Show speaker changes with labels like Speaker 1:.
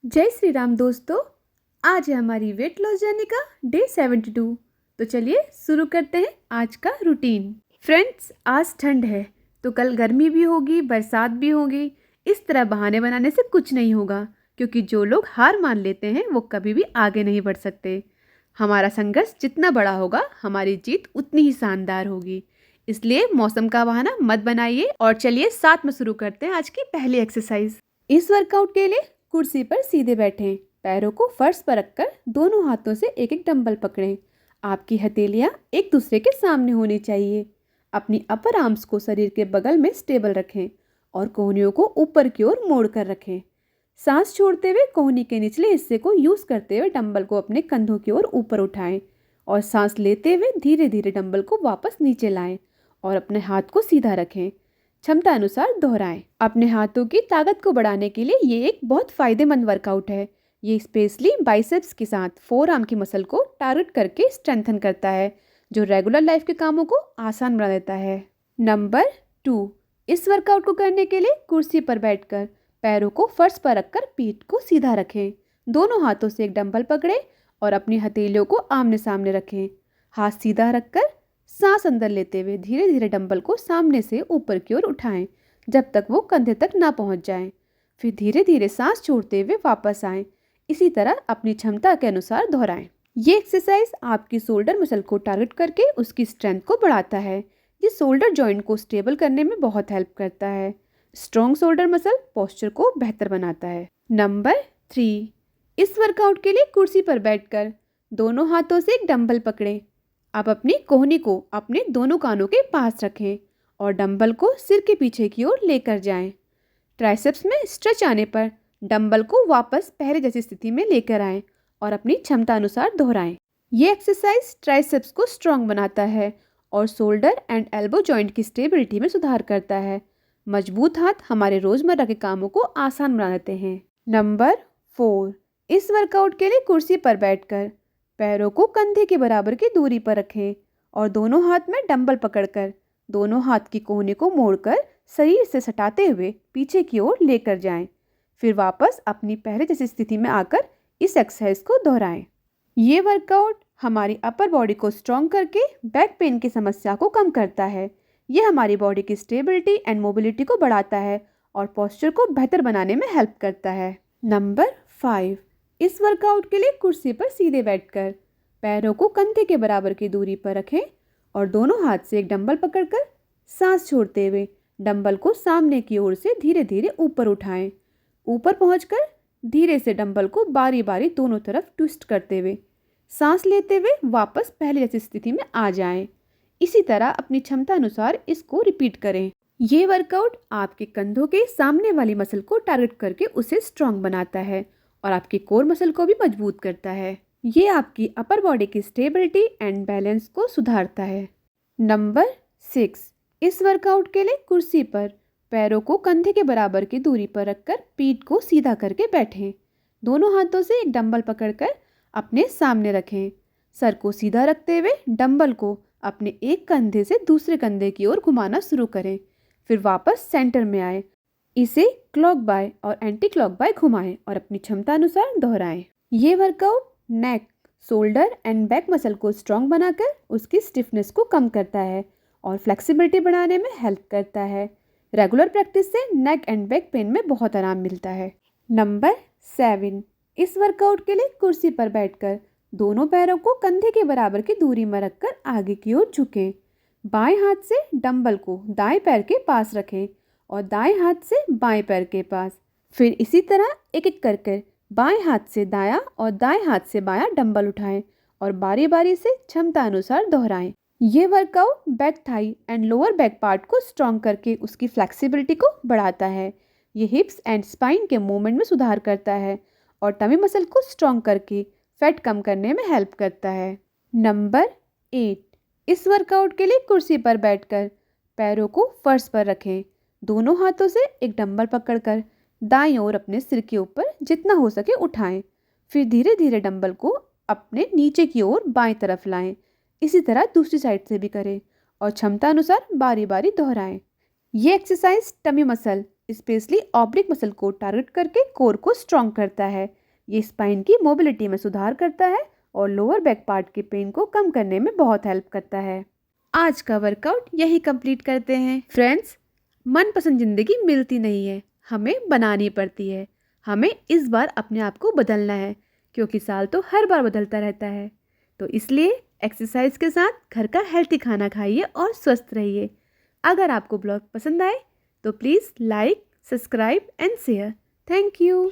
Speaker 1: जय श्री राम दोस्तों। आज है हमारी वेट लॉस जर्नी का डे 72। तो चलिए शुरू करते हैं आज का रूटीन। फ्रेंड्स, आज ठंड है तो कल गर्मी भी होगी, बरसात भी होगी। इस तरह बहाने बनाने से कुछ नहीं होगा, क्योंकि जो लोग हार मान लेते हैं वो कभी भी आगे नहीं बढ़ सकते। हमारा संघर्ष जितना बड़ा होगा, हमारी जीत उतनी ही शानदार होगी। इसलिए मौसम का बहाना मत बनाइए और चलिए साथ में शुरू करते हैं आज की पहली एक्सरसाइज। इस वर्कआउट के लिए कुर्सी पर सीधे बैठें, पैरों को फर्श पर रखकर दोनों हाथों से एक एक डंबल पकड़ें। आपकी हथेलियां एक दूसरे के सामने होनी चाहिए। अपनी अपर आर्म्स को शरीर के बगल में स्टेबल रखें और कोहनियों को ऊपर की ओर मोड़ कर रखें। सांस छोड़ते हुए कोहनी के निचले हिस्से को यूज करते हुए डंबल को अपने कंधों की ओर ऊपर उठाएं और सांस लेते हुए धीरे धीरे डंबल को वापस नीचे लाएं और अपने हाथ को सीधा रखें। क्षमता अनुसार दोहराएं। अपने हाथों की ताकत को बढ़ाने के लिए ये एक बहुत फायदेमंद वर्कआउट है। ये स्पेशली बाइसेप्स के साथ फोर आर्म की मसल को टारगेट करके स्ट्रेंथन करता है, जो रेगुलर लाइफ के कामों को आसान बना देता है। नंबर 2, इस वर्कआउट को करने के लिए कुर्सी पर बैठकर पैरों को फर्श पर रखकर पीठ को सीधा रखें। दोनों हाथों से एक डंबल पकड़ें और अपनी हथेलियों को आमने सामने रखें। हाथ सीधा रखकर सांस अंदर लेते हुए धीरे धीरे डंबल को सामने से ऊपर की ओर उठाएं जब तक वो कंधे तक ना पहुंच जाएं। फिर धीरे धीरे सांस छोड़ते हुए वापस आएं। इसी तरह अपनी क्षमता के अनुसार दोहराएं। ये एक्सरसाइज आपकी शोल्डर मसल को टारगेट करके उसकी स्ट्रेंथ को बढ़ाता है। ये शोल्डर जॉइंट को स्टेबल करने में बहुत हेल्प करता है। स्ट्रॉन्ग शोल्डर मसल पोस्चर को बेहतर बनाता है। नंबर 3, इस वर्कआउट के लिए कुर्सी पर बैठकर दोनों हाथों से एक डंबल पकड़ें। आप अपनी कोहनी को अपने दोनों कानों के पास रखें और डंबल को सिर के पीछे की ओर लेकर जाएं। ट्राइसेप्स में स्ट्रेच आने पर डंबल को वापस पहले जैसी स्थिति में लेकर आएं और अपनी क्षमता अनुसार दोहराएं। ये एक्सरसाइज ट्राइसेप्स को स्ट्रॉन्ग बनाता है और शोल्डर एंड एल्बो जॉइंट की स्टेबिलिटी में सुधार करता है। मजबूत हाथ हमारे रोजमर्रा के कामों को आसान बना देते हैं। नंबर 4, इस वर्कआउट के लिए कुर्सी पर बैठकर पैरों को कंधे के बराबर की दूरी पर रखें और दोनों हाथ में डंबल पकड़कर दोनों हाथ की कोहनी को मोड़कर शरीर से सटाते हुए पीछे की ओर लेकर जाएं। फिर वापस अपनी पहले जैसी स्थिति में आकर इस एक्सरसाइज को दोहराएं। ये वर्कआउट हमारी अपर बॉडी को स्ट्रॉन्ग करके बैक पेन की समस्या को कम करता है। ये हमारी बॉडी की स्टेबिलिटी एंड मोबिलिटी को बढ़ाता है और पोस्चर को बेहतर बनाने में हेल्प करता है। नंबर 5, इस वर्कआउट के लिए कुर्सी पर सीधे बैठकर पैरों को कंधे के बराबर की दूरी पर रखें और दोनों हाथ से एक डंबल पकड़कर सांस छोड़ते हुए डंबल को सामने की ओर से धीरे धीरे ऊपर उठाएं। ऊपर पहुंचकर धीरे से डंबल को बारी बारी दोनों तरफ ट्विस्ट करते हुए सांस लेते हुए वापस पहले जैसी स्थिति में आ जाएं। इसी तरह अपनी क्षमता अनुसार इसको रिपीट करें। ये वर्कआउट आपके कंधों के सामने वाली मसल को टारगेट करके उसे स्ट्रॉन्ग बनाता है और आपकी कोर मसल को भी मजबूत करता है। ये आपकी अपर बॉडी की स्टेबिलिटी एंड बैलेंस को सुधारता है। नंबर 6, इस वर्कआउट के लिए कुर्सी पर पैरों को कंधे के बराबर की दूरी पर रखकर पीठ को सीधा करके बैठें। दोनों हाथों से एक डंबल पकड़कर अपने सामने रखें। सर को सीधा रखते हुए डंबल को अपने एक कंधे से दूसरे कंधे की ओर घुमाना शुरू करें। फिर वापस सेंटर में आए। इसे क्लॉक बाय और एंटी क्लॉक बाय घुमाएं और अपनी क्षमता अनुसार दोहराएं। ये workout neck, shoulder and back muscle को स्ट्रॉन्ग बनाकर उसकी स्टिफनेस को कम करता है और फ्लेक्सिबिलिटी बढ़ाने में हेल्प करता है। रेगुलर प्रैक्टिस से नेक एंड बैक पेन में बहुत आराम मिलता है। नंबर 7, इस वर्कआउट के लिए कुर्सी पर बैठकर दोनों पैरों को कंधे के बराबर की दूरी में रखकर आगे की ओर झुकें। बाएं हाथ से डंबल को दाएं पैर के पास रखें और दाएं हाथ से बाएं पैर के पास। फिर इसी तरह एक एक करके बाएं हाथ से दायां और दाएं हाथ से बायां डंबल उठाएं और बारी बारी से क्षमता अनुसार दोहराएं। ये workout back thigh and lower back part को स्ट्रॉन्ग करके उसकी फ्लेक्सिबिलिटी को बढ़ाता है। ये हिप्स एंड स्पाइन के मूवमेंट में सुधार करता है और टमी मसल को स्ट्रॉन्ग करके फैट कम करने में हेल्प करता है। नंबर 8, इस वर्कआउट के लिए कुर्सी पर बैठकर पैरों को फर्श पर रखें। दोनों हाथों से एक डंबल पकड़कर दाईं ओर अपने सिर के ऊपर जितना हो सके उठाएं। फिर धीरे धीरे डंबल को अपने नीचे की ओर बाएं तरफ लाएं। इसी तरह दूसरी साइड से भी करें और क्षमता अनुसार बारी बारी दोहराएं। ये exercise tummy muscle specially oblique muscle को टारगेट करके कोर को स्ट्रॉन्ग करता है। ये स्पाइन की मोबिलिटी में सुधार करता है और लोअर बैक पार्ट के पेन को कम करने में बहुत हेल्प करता है। आज का वर्कआउट यही कंप्लीट करते हैं। फ्रेंड्स, मनपसंद ज़िंदगी मिलती नहीं है, हमें बनानी पड़ती है। हमें इस बार अपने आप को बदलना है, क्योंकि साल तो हर बार बदलता रहता है। तो इसलिए एक्सरसाइज के साथ घर का हेल्थी खाना खाइए और स्वस्थ रहिए। अगर आपको ब्लॉग पसंद आए तो please like, subscribe and share. Thank you.